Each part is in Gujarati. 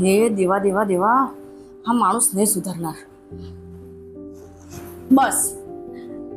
હે દેવા દેવા દેવા, આ માણસ નહીં સુધરનાર. બસ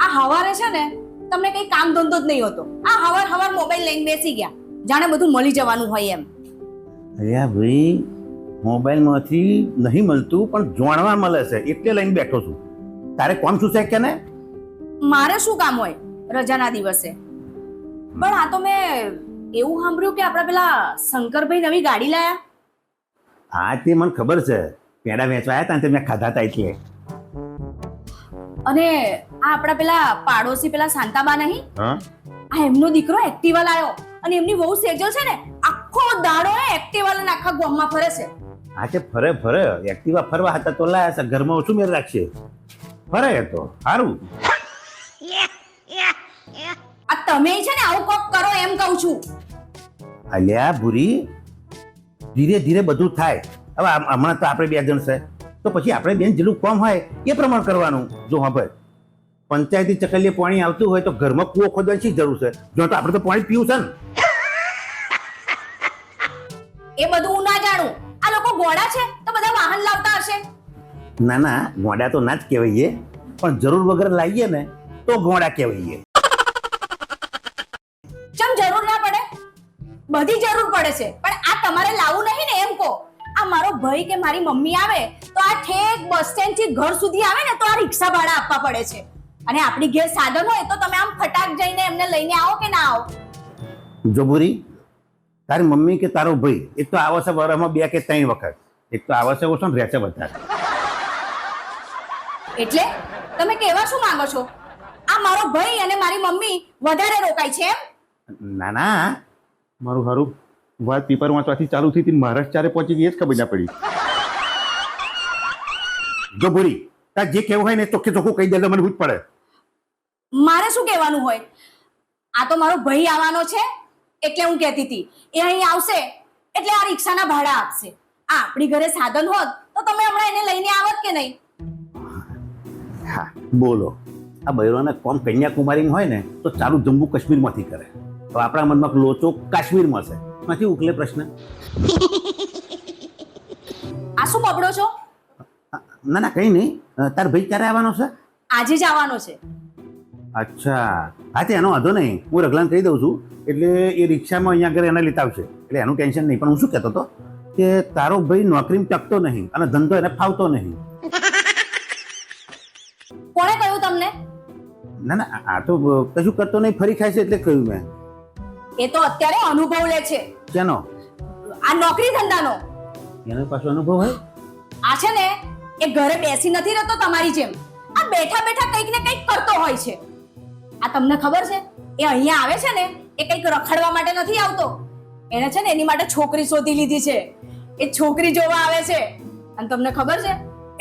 આ હવારે છે ને તમને કઈ કામ ધંધો જ નહીં હોતો. આ હવાર મોબાઈલ લઈને બેસી ગયા, જાણે બધું મળી જવાનું હોય એમ. અરે ભાઈ, મોબાઈલમાંથી નહીં મળતું પણ જાણવા મળે છે એટલે લઈને બેઠો છું. તારે કોમ શું છે કે ને? મારે શું કામ હોય રજાના દિવસે? પણ આ તો મેં એવું સાંભળ્યું કે આપણા પેલા શંકરભાઈ નવી ગાડી લાયા. હા, તે મને ખબર છે. પેડા વેચવા આવ્યા હતા ને મેં ખાધા હતા એટલે. અને આ આપણા પેલા પાડોશી પેલા શાંતાબા નહીં, હા, આ એમનો દીકરો એક્ટિવા લાયો અને એમની વહુ સેજલ છે ને આખો દાડો એક્ટિવા લઈને આખા ગામમાં ફરે છે. હા, તે ફરે એક્ટિવા ફરવા હતા તો લાયા છે. ઘરમાં ઓછું મેળ રાખશે. ફરે તો સારું. આ તમે છે ને આવું કોક કરો એમ કહું છું. અલ્યા ભૂરી, ધીરે ધીરે બધું થાય. હવે હમણાં તો આપણે બે જણ છે તો પછી આપણે બેન જેટલું કોમ હોય એ પ્રમાણે કરવાનું. જો હા ભાઈ, પંચાયતી ચકલીએ પાણી આવતું હોય તો ઘરમાં કૂવો ખોદવાની શી જરૂર છે? જો તો આપણે તો પાણી પીવું છે ને. એ બધું હું ના જાણું. આ લોકો ગોડા છે તો બધા વાહન લાવતા હશે. ના ના, ગોડા તો ના જ કહેવાય, પણ જરૂર વગર લાવીએ ને તો ગોડા કહેવાય. ચમ જરૂર ના પડે? બધી જરૂર પડે છે, પણ આ તમારે લાવવું નહીં ને એમ કહો. આ મારો ભાઈ કે મારી મમ્મી આવે તો આ ઠેક બસ સ્ટેન્ડ થી ઘર સુધી આવે ને તો આ રિક્ષા ભાડા આપવા પડે છે. અને આપણી ઘેર સાધન હોય તો તમે આમ ફટાક જઈને એમને લઈને આવો કે ના આવો? જો ભૂરી, તારી મમ્મી કે તારો ભાઈ એક તો આવે છે વરમાં 2 કે 3 વખત. એક તો આવે છે ઓછો ને રહે છે વધારે. એટલે તમે કહેવા શું માંગો છો? આ મારો ભાઈ અને મારી મમ્મી વધારે રોકાય છે એમ? ના ના, મારું હારું વાત પેપર વાંચવાથી ચાલુ થઈ હતી, મહારાષ્ટ્ર ચારે પહોંચી ગઈ એ જ ખબર ના પડી. જો ભૂરી, તાર જે કહેવું હોય ને ચોખ્ખે ચોખ્ખું કહી દે તો મને જ પડે. મારે શું કહેવાનું હોય? આ તો મારો ભાઈ આવવાનો છે એટલે હું કહેતી હતી. એ અહીં આવશે એટલે આ રિક્ષાના ભાડા આપશે. આ આપણી ઘરે સાધન હોત તો તમે હમણાં એને લઈને આવત કે નહીં? હા બોલો, આ બૈરોને કોમ કન્યાકુમારી હોય ને તો ચાલુ જમ્મુ કાશ્મીરમાંથી કરે. તો આપણા મનમાં લોચો કાશ્મીરમાં છે, નથી ઉકલે પ્રશ્ન. આ શું બબડો છો? ના ના કઈ નહીં. તાર ભાઈ ક્યારે આવવાનો છે? આજે જ આવવાનો છે. અચ્છા, હા તે એનો વાંધો નહીં, હું રગલાને કહી દઉં છું એટલે એ રિક્ષામાં અહીંયા આગળ એને લેતા આવશે એટલે એનું ટેન્શન નહીં. પણ હું શું કહેતો હતો કે તારો ભાઈ નોકરીમાં ટકતો નહીં અને ધંધો એને ફાવતો નહીં. કોણે કહ્યું તમને? ના ના, આ તો કશું કરતો નહીં, ફરી ખાય છે એટલે કહ્યું મેં. એ તો અત્યારે અનુભવ લે છે. શેનો? આ નોકરી ધંધાનો. એનો પાછો અનુભવ હોય? આ છે ને એ ઘરે બેસી નથી રહેતો તમારી જેમ. આ બેઠા બેઠા કંઈક ને કંઈક કરતો હોય છે. આ તમને ખબર છે? એ અહીંયા આવે છે ને એ કંઈક રખડવા માટે નથી આવતો. એને છે ને એની માટે છોકરી શોધી લીધી છે. એ છોકરી જોવા આવે છે. અને તમને ખબર છે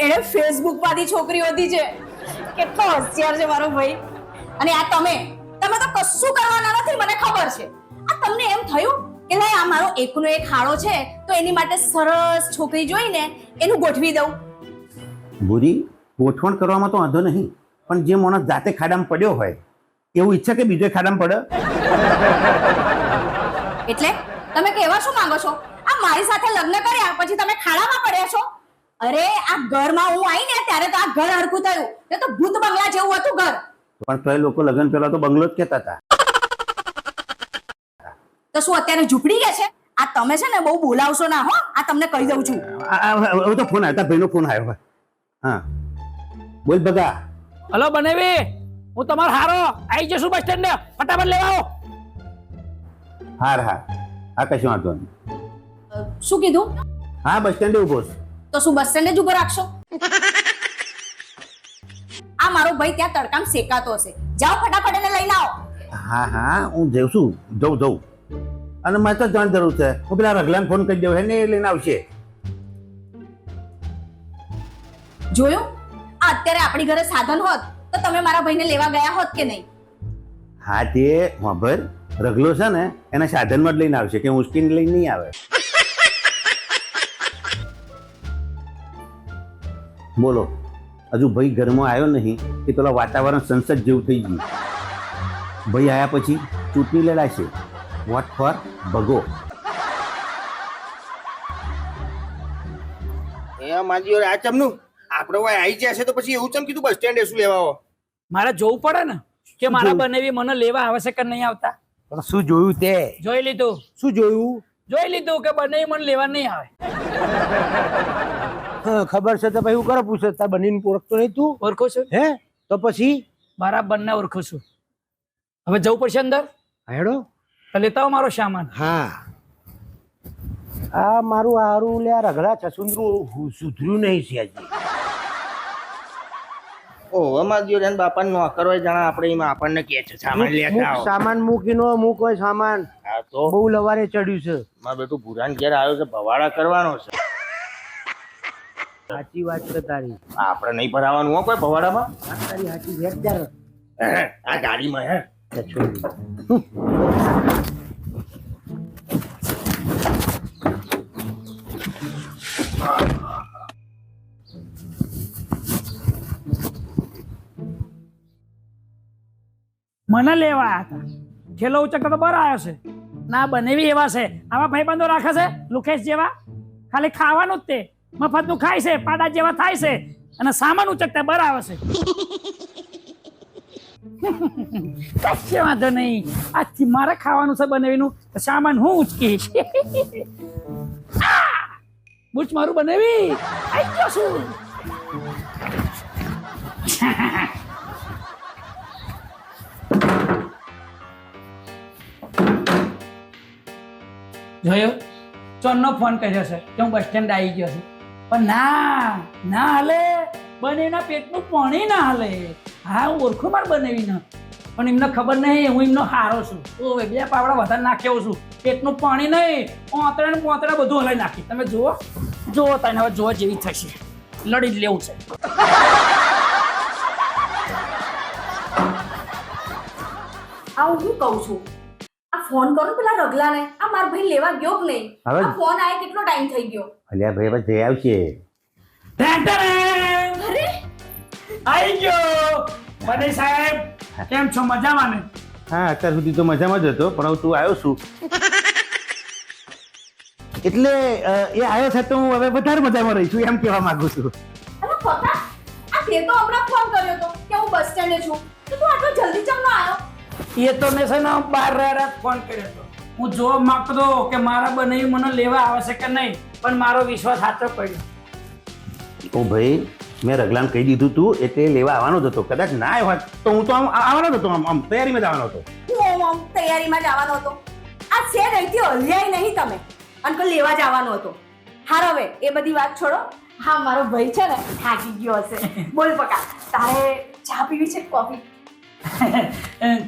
એણે ફેસબુક માંથી છોકરી શોધી છે. કેટલો હોશિયાર છે મારો ભાઈ. અને આ તમે તો કશું કરવાના નથી, મને ખબર છે. આ તમને એમ થયું કે લે આ મારો એકનો એક હાળો છે તો એની માટે સરસ છોકરી જોઈને એનું ગોઠવી દઉં. ભૂરી, ગોઠવણ કરવામાં તો વાંધો નહીં, પણ જે માણસ જાતે ખાડામાં પડ્યો હોય એવું ઈચ્છે કે બીજો ખાડામાં પડે? એટલે તમે કહેવા શું માંગો છો? આ મારી સાથે લગ્ન કર્યા પછી તમે ખાડામાં પડ્યા છો? અરે આ ઘરમાં હું આવી ને ત્યારે તો આ ઘર હરખું થયું. એ તો ભૂત બંગલા જેવું હતું ઘર. પણ તોય લોકો લગ્ન પહેલા તો બંગલો જ કહેતા હતા. તો શું અત્યારે ઝૂંપડી ગયા છે? આ તમે છે ને બહુ બોલાવશો ના હો. આ તમને કહી દઉં છું. હવે તો ફોન આવ્યો, તારા ભાઈનો ફોન આવ્યો. હા બોલ બગા. હલો બનેવી, હું તમારો હારો આવી જશું બસ સ્ટેન્ડ. ફટાફટ લેવા આવો. હા કશું વાંધો નહીં. શું કીધું? હા બસ સ્ટેન્ડે ઉભો છું. તો શું બસ સ્ટેન્ડ જ ઉભો રાખશો? આ મારો ભાઈ ત્યાં તડકામાં શેકાતો હશે. જાઓ ફટાફટ એને લઈને આવો. હા હું જઉં. અને મારે તો જાણ જરૂર છે. હું પેલા રગલાને ફોન કરી દઉં, એને લઈને આવશે. જોયું? આ અત્યારે આપણી ઘરે સાધન હોત તો તમે મારા ભાઈને લેવા ગયા હોત કે નહીં? હા તે વાંભર, રગલો છે ને એના સાધનમાં જ લઈને આવશે, કે મુશ્કેલ લઈને નહીં આવે. બોલો, હજુ ભાઈ ઘરમાં આવ્યો નહીં કે પેલા વાતાવરણ સંસદ જેવું થઈ ગયું. ભાઈ આવ્યા પછી ચૂંટણી લડાશે. Vote for ભગો. માજી આ ચમનું આપણે હોય આવી જશે તો પછી એવું ચમ કીધું બસ સ્ટેન્ડ શું લેવા આવો? મારે જોવું પડે ને કે મારા બનેવી મને લેવા આવશે કે નહીં આવતા. પણ શું જોયું તે? જોઈ લીધું કે બનેવી મને લેવા નહીં આવે. હા, ખબર છે તો ભાઈ હું કરો પૂછે તાર બનીને ઓળખતો નહીં તું? ઓળખું છું, હે તો પછી બરાબર ને ઓળખું છું. હવે જવું પડશે અંદર, હેડો. તો લેતા આવો મારો સામાન. હા, આ મારું હારું લે રગડા છસુંદરું સુધર્યું નહીં છે હજી. ઓહો માજી રે બાપા નો કરવા જાણા આપણે એમાં આપણને કે છે સામાન લેતા આવો. સામાન મૂકીનો મૂક હોય સામાન. હા તો બહુ લવારે ચડ્યું છે. મારા બેટું ભુરાન ઘેર આવ્યો છે, ભવાડા કરવાનો છે. સાચી વાત છે તારી. આપણે નહીં ભરાવાનું હો કોઈ ભવાડામાં. તારી સાચી ઘેર ત્યારે આ ગાડીમાં હે મને લેવા આવ્યા હતા, ઠેલો ઉચકતા તો બહાર આવ્યો છે. ના બનેવી એવા છે, આવા ભાઈબંધો રાખે છે લુકેશ જેવા. ખાલી ખાવાનું જ તે મફતનું ખાય છે, પાડા જેવા થાય છે અને સામાન ઉચકતા બહાર આવે છે. કશે વાંધો નહીં, આજથી મારે ખાવાનું છે બનેવીનું, તો સામાન હું ઉચકીશ. બુચ મારું બનેવી આઈ ગયો છું. જોયો, ચોનનો ફોન કર્યો છે કે હું બસ સ્ટેન્ડ આવી ગયો છું, પણ ના હાલે, બનેવીના પેટનું પાણી ના હાલે. હા, હું ઓળખું મારે બનેવીને, પણ એમને ખબર નહીં હું એમનો હારો છું. તો બે પાવડા વધારે નાખ્યો છું, પેટનું પાણી નહીં, ઓતરા ને પોતરા બધું હલાઈ નાખી. તમે જુઓ તને હવે જોવા જેવી થશે, લડી જ લેવું છે. આ હું કહું છું, આ ફોન કરો ને પેલા રગલાને, આ મારો ભાઈ લેવા ગયો કે નહીં? હવે આ ફોન આય કેટલો ટાઈમ થઈ ગયો? અલ્યા ભાઈ હવે જઈ આવશે. અરે આવી ગયો બને સાહેબ, કેમ છો? મજામાં ને? હા, અત્યાર સુધી તો મજામાં જ હતો, પણ હવે તું આવ્યો છું એટલે એ આવ્યો છે તો હું હવે વધારે મજામાં રહી છું એમ કહેવા માંગુ છું. અરે પતા, આ તે તો હમણાં ફોન કર્યો તો કે હું બસ સ્ટેન્ડે છું, તો તું આટલો જલ્દી કેમ ન આવ્યો? એ તો મેં છે ને બહાર રહ્યા ફોન કર્યો હતો. હું જોવા માંગતો હતો કે મારા બનેવી મને લેવા આવશે કે નહીં, પણ મારો વિશ્વાસ સાચો પડ્યો. ઓ ભાઈ, મેં રગલાને કહી દીધું તું એટલે લેવા આવવાનો જ હતો. કદાચ ના આવ્યો હોત તો હું તો આમ આવવાનો જ હતો, આમ તૈયારીમાં જ આવવાનો હતો. હું આમ તૈયારીમાં જ આવવાનો હતો. આ છે અહીંથી હલ્યાય નહીં તમે, અને કોઈ લેવા જ આવવાનો હતો. હાર હવે એ બધી વાત છોડો. હા, મારો ભાઈ છે ને થાકી ગયો હશે. બોલ પકા, તારે ચા પીવી છે કે કોફી?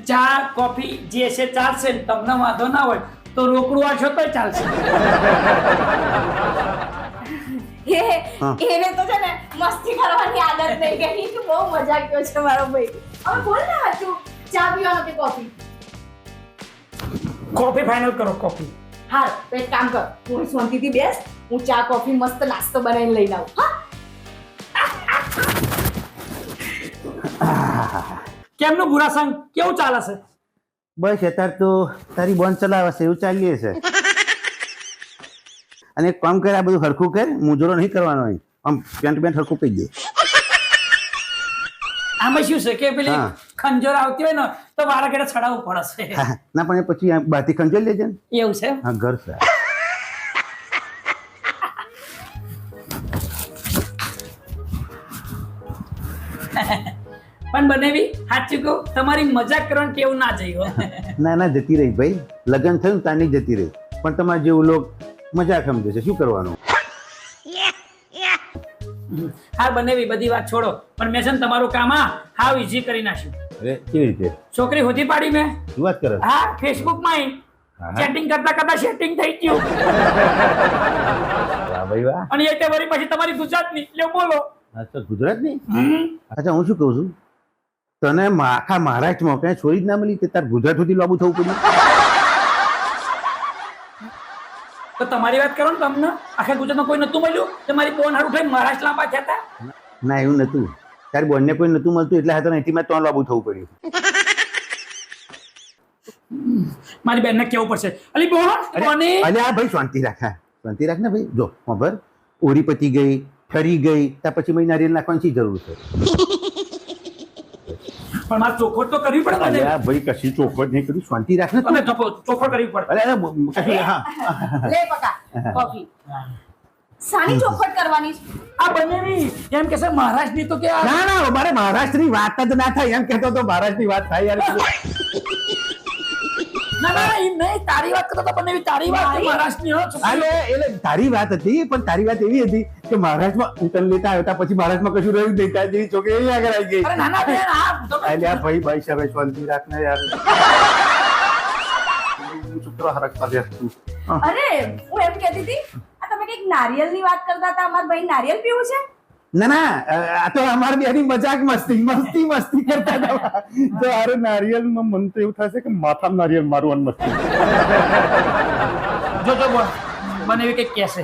ચા કોફી જે છે ચાલશે, તમને વાંધો ના હોય તો રોકડું આશો તો ચાલશે. એને તો છે ને મસ્તી કરવાની આદત નહીં ગઈ કે બહુ મજા કર્યો છે મારો ભાઈ. હવે બોલ ને તું ચા પીવાનો કે કોફી? કોફી ફાઇનલ કરો, કોફી. હાર, તો એક કામ કર, તું શાંતિથી બેસ, હું ચા કોફી મસ્ત નાસ્તો બનાવીને લઈને આવું. હા, કેમનું ભૂરા સંગ કેવું ચાલે છે? બસ અત્યારે તો તારી બોન ચલાવે છે એવું ચાલીએ છે. અને એક કામ કર, આ બધું હરખું કર, મુજરો નહીં કરવાનો અહીં. આમ પેન્ટ હરખું કહી દે. આમાં શું છે કે પેલી હા. ખંજોર આવતી હોય ને તો વારા ઘડે ચડાવવું પડે છે. હા, ના પણ એ પછી આ બહારથી ખંજોઈ લેજે ને. એવું છે? હા, ઘર છે. પણ બનેવી સાચું કહું, તમારી મજાક કરવાનું કેવું ના જઈ હોય. ના જતી રહી ભાઈ, લગ્ન થયું ને તારની જતી રહી, પણ તમારે જેવું લોક મજા સમજે છે, શું કરવાનું. હા બનેવી બધી વાત છોડો, પણ મેં છે ને તમારું કામ હાવ ઈઝી કરી નાખ્યું. અરે કેવી રીતે છોકરી હોતી પાડી મેં. શું વાત કરે? હા, ફેસબુક માં હા. ચેટિંગ કરતા સેટિંગ થઈ ગયું. વાહ ભાઈ વાહ. અને એ તે વળી પછી તમારી ગુજરાતની એટલે બોલો. અચ્છા, ગુજરાતની? અચ્છા, હું શું કહું છું, તને આખા મહારાષ્ટ્રમાં ક્યાંય છોડી જ ના મળી કે તાર ગુજરાત સુધી લાંબુ થવું પડ્યું? તો તમારી વાત કરો ને, તમને આખા ગુજરાતમાં કોઈ નતું મળ્યું? તમારી બોન હારું થઈને મહારાષ્ટ્ર લાંબા થયા હતા? ના, એવું નતું. તારી બોનને કોઈ નતું મળતું એટલે હાથે અહીંથી મેં 3 લાંબુ થવું પડ્યું. મારી બેનને કેવું પડશે. અલી બોન, બોની. અરે આ ભાઈ શાંતિ રાખ, શાંતિ રાખ ને ભાઈ. જો ખબર, ઓરી પતી ગઈ, ઠરી ગઈ ત્યાં પછી મેં નારિયેળ નાખવાની શી જરૂર છે? પણ મારે ચોખવટ તો કરવી પડે ને. અલ્યા ભાઈ કશી ચોખવટ નહીં કરી, શાંતિ રાખ ને તું. તમે ચોખવટ કરવી પડે. અરે અરે કશી હા લે પકા કોફી. સાની ચોખવટ કરવાની છે? આ બનેવી એમ કે છે મહારાષ્ટ્રની તો કે આ ના ના મારે મહારાષ્ટ્રની વાત જ ના થાય એમ કહેતો તો મહારાષ્ટ્રની વાત થાય યાર. ના ના એમ નહીં, તારી વાત કરતો તો બનેવી, તારી વાત તો મહારાષ્ટ્રની હો છોકરી. અલે એટલે તારી વાત હતી પણ તારી વાત એવી હતી કે મહારાષ્ટ્રમાં ઉતર લેતા આવ્યો ત્યાં પછી મહારાષ્ટ્રમાં કશું રહ્યું નહીં, ત્યાં જેવી છોકરી અહીં આગળ આવી ગઈ. અરે ના ના બેન, આ તો અલ્યા ભાઈ ભાઈ સાહેબ શાંતિ રાખ ને યાર. સૂત્ર હરકતા બેસ તું. હા. અરે હું એમ કહેતી હતી આ તમે કઈક નારિયેળની વાત કરતા હતા, અમાર ભાઈ નારિયેળ પીવું છે? ના ના આ તો અમારી બેની મજાક મસ્તી કરતા હતા. તો અરે નારિયેળમાં મન તો એવું થશે કે માથામાં નારિયેળ મારવાનું મસ્તી. જો બોલ બનેવી કઈક કહેશે.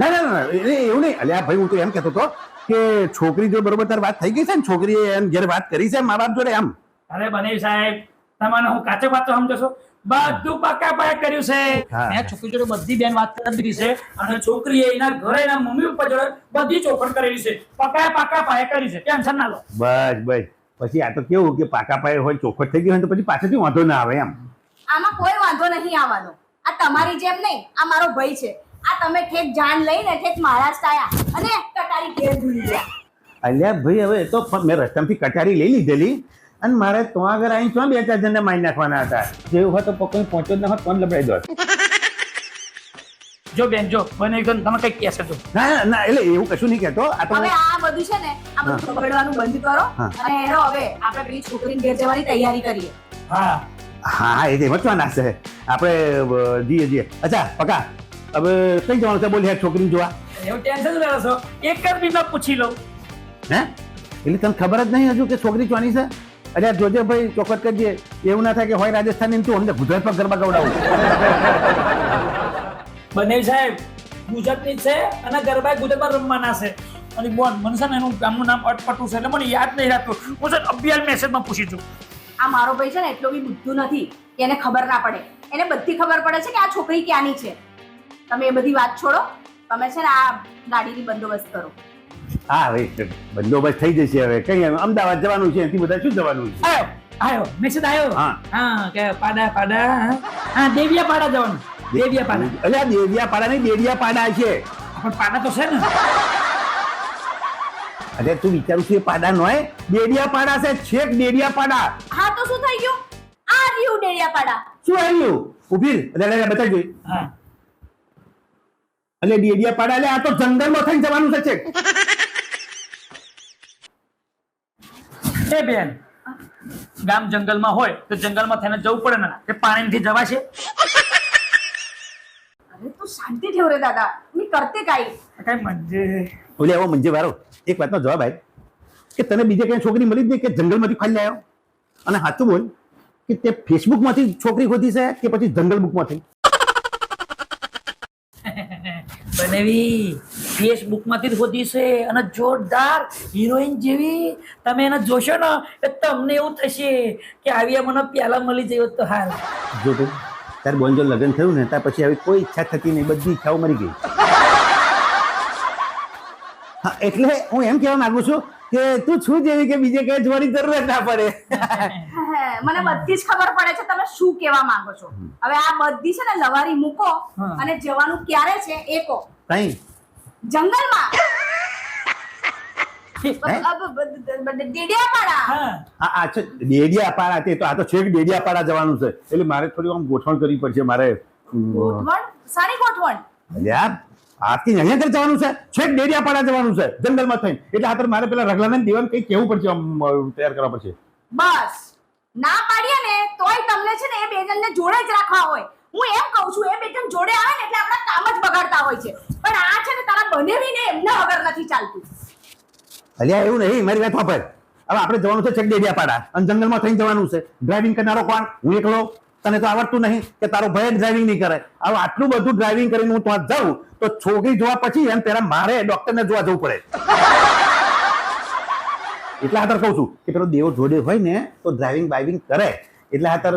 ના ના ના એવું નહીં. અલ્યા ભાઈ હું તો એમ કહેતો હતો કે છોકરી જો બરોબર તાર વાત થઈ ગઈ છે ને, છોકરીએ એમ ઘેર વાત કરી છે મા બાપ જોડે એમ? અરે બનેવી સાહેબ, તમારે હું કાચે વાતો સમજો છો? બધું પાકા પાયા કર્યું છે. હા. મેં છોકરી જોડે બધી બેન વાત કરી દીધી છે અને છોકરીએ એના ઘરે એના મમ્મી પપ્પા જોડે બધી ચોખવટ કરેલી છે. પાકા પાયા કરી છે, ટેન્શન ના લો. બસ બસ પછી આ તો કેવું કે પાકા પાયે હોય ચોખવટ થઈ ગઈ હોય તો પછી પાછળથી વાંધો ના આવે એમ. આમાં કોઈ વાંધો નહીં આવવાનો. આ તમારી જેમ નહીં, આ મારો ભાઈ છે. આ તમે ઠેક જાણ લઈને ઠેક મહારાષ્ટ્ર આયા અને કટારી ઘેર ભૂલી ગયા. અલ્યા ભાઈ હવે એ તો મેં રસ્તામાંથી કટારી લઈ લીધેલી અને મારે તો આગળ અહીં તો 2-4 જણને મારી નાખવાના હતા. જેવું હોય તો કોઈ પહોંચો જ ના હોત કોણ લબડાઈ દોત. જો બેન જો બનેવી તમે કઈક કહેશે તો. ના ના એટલે એવું કશું નહીં કહેતો. આ તો હવે આ બધું છે ને આ બધું બગડવાનું બંધ કરો હા. અને એનો હવે આપણે પેલી છોકરીને ઘેર જવાની તૈયારી કરીએ. હા હા એ મચવાના છે આપણે જીએ. અચ્છા પકા હવે કઈ જવાનું છે બોલ યાર છોકરીને જોવા? એવું ટેન્શન લેવો છો? એક જ મિનિટ પૂછી લઉં. હે એટલે તને ખબર જ નહીં હજુ કે છોકરી ચોની છે? અરે જોજે ભાઈ ચોખવટ કરજે, એવું ના થાય કે હોય રાજસ્થાન તું અમને ગુજરાતમાં ગરબા ગવડાવું. બનેવી સાહેબ ગુજરાતની છે અને ગરબા ગુજરાતમાં રમવાના છે. અને બોન મને છે ને એનું ગામનું નામ અટપટું છે એટલે મને યાદ નહીં રહેતું. હું છે અભિયાન મેસેજમાં પૂછી છું. આ મારો ભાઈ છે ને એટલો બી બુદ્ધુ નથી કે એને ખબર ના પડે. એને બધી ખબર પડે છે કે આ છોકરી ક્યાંની છે. તમે એ બધી વાત છોડો, તમે છે ને આ ગાડીની બંદોબસ્ત કરો. હા હવે બંદોબસ્ત થઈ જશે. હવે કઈ અમદાવાદ જવાનું છે એથી બધા શું જવાનું છે? આયો મેસેજ આયો. હા. હા કે પાડા હા દેવિયા પાડા જવાનું. દેવિયા પાડા. અલ્યા દેવિયા પાડા નહીં દેડિયા પાડા છે. પણ પાડા તો છે ને. અરે તું વિચારું છું એ પાડા નો દેડિયા પાડા છે, છેક દેડિયા પાડા. હા તો શું થઈ ગયું? આ રહ્યું ડેડિયાપાડા. શું આવ્યું? ઉભી રહે બતાવજો. હા એટલે દેડિયા પાડા એટલે આ તો જંગલમાં થઈને જવાનું છે છેક. એ બેન ગામ જંગલમાં હોય તો જંગલમાં થઈને જવું પડે ને કે પાણીથી જવાશે? અરે તું શાંતિ થયો રે દાદા, મેં કરતે કાઈ. કઈ મંજે ઓલે આવો મંજે વાળો એક વાતનો જવાબ આય કે તને બીજે કઈ છોકરી મળી જ નહીં કે જંગલમાંથી ખાલી આવ્યો? અને સાચું બોલ કે તે ફેસબુકમાંથી છોકરી ખોદી છે કે પછી જંગલ બુકમાંથી? બનેવી ફેસબુકમાંથી જ હોતી છે અને જોરદાર હિરોઈન જેવી. તમે એને જોશો ને એ તમને એવું થશે કે આવી મને પ્યાલા મળી જાય તો હાલ. જો તું તાર બોન જો લગ્ન થયું ને ત્યાર પછી આવી કોઈ ઈચ્છા થતી નહીં, બધી ઈચ્છાઓ મરી ગઈ. હા એટલે હું એમ કહેવા માંગુ છું કે તું છું જેવી કે બીજે કઈ જોવાની જરૂર ના પડે. મને બધી જ ખબર પડે છે તમે શું કહેવા માંગો છો. હવે આ બધી છે ને લવારી મૂકો હા. અને જવાનું ક્યારે છે એ કહો. કઈ જંગલમાં. હે? ડેડિયાપાડા. હા આ છે ડેડિયાપાડા. તે તો આ તો છેક ડેડિયાપાડા જવાનું છે એટલે મારે થોડી આમ ગોઠવણ કરવી પડશે. મારે ગોઠવણ? સારી ગોઠવણ. અલ્યા આજથી અહીંયા ઘર જવાનું છે, છેક ડેડિયાપાડા જવાનું છે જંગલમાં થઈને. એટલે આ તો મારે પેલા રગલાને દેવાને કઈ કેવું પડશે, આમ તૈયાર કરવા પડશે. બસ ના પાડીએ ને તોય તમને છે ને એ બે જણને જોડે જ રાખવા હોય. હું એમ કહું છું એ બે જણ જોડે આવે ને એટલે આપણા કામ જ બગાડતા હોય છે. પણ આ છે ને તારા બનેવીને એમના વગર નથી ચાલતું. અલ્યા એવું નહીં, મારી વાત સાંભળ. હવે આપણે જવાનું છે છેક ડેડિયાપાડા અને જંગલમાં થઈને જવાનું છે. ડ્રાઇવિંગ કરનારો કોણ? હું એકલો. તને તો આવડતું નહીં કે તારો ભાઈ ડ્રાઇવિંગ નહીં કરે. હવે આટલું બધું ડ્રાઇવિંગ કરીને હું ત્યાં જાઉં તો છોકરી જોવા પછી એમ પેલા મારે ડોક્ટરને જોવા જવું પડે. એટલે હાતર કહું છું કે પેલો દેવો જોડે હોય ને તો ડ્રાઇવિંગ બાઇવિંગ કરે. એટલે હાતર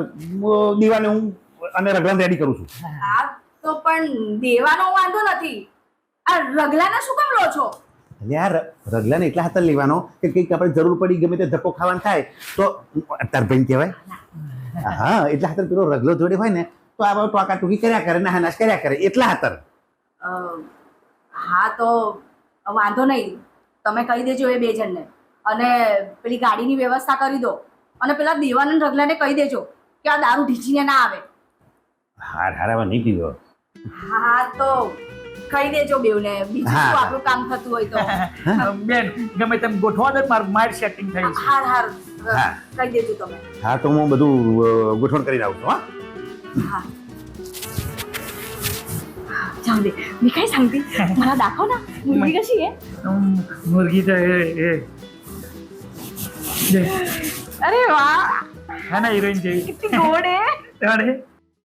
દીવાને હું અને રગલાને રેડી કરું છું. આ તો પણ દેવાનો વાંધો નથી. આ રગલાના શું કામ લો છો? અલ્યા રગલાને એટલા હાથર લેવાનો કે કંઈક આપણે જરૂર પડી ગમે તે ધક્કો ખાવાનું થાય તો તાર ભાઈ કહેવાય હા એટલા હાથર પેલો રગલો જોડે હોય ને તો આ બધું ટોકા ટૂકી કર્યા કરે ના નાશ કર્યા કરે એટલા હાથર. હા તો વાંધો નહીં, તમે કહી દેજો એ બે જણને, અને પેલી ગાડીની વ્યવસ્થા કરી દો, અને પેલા દેવાનંદ રગલાને કહી દેજો કે આ દારૂ ઢીચીને ના આવે. હાર હારાવા નહીં પીવો. હા તો કહી દેજો બેવને, બીજું હા. શું આપણું કામ થતું હોય તો. બેન ગમે તેમ ગોઠવા દે, માર સેટિંગ થઈ છે. હાર હાર હા. કહી દેજો તમે. હા તો હું બધું ગોઠવણ કરીને આવું છું હા. હા जाऊ दे, मी काय सांगते, मला दाखव ना मुलगी कशी आहे. मुलगी तर अरे वा, है ना हिरोईन जेवी. किती गोड आहे. अरे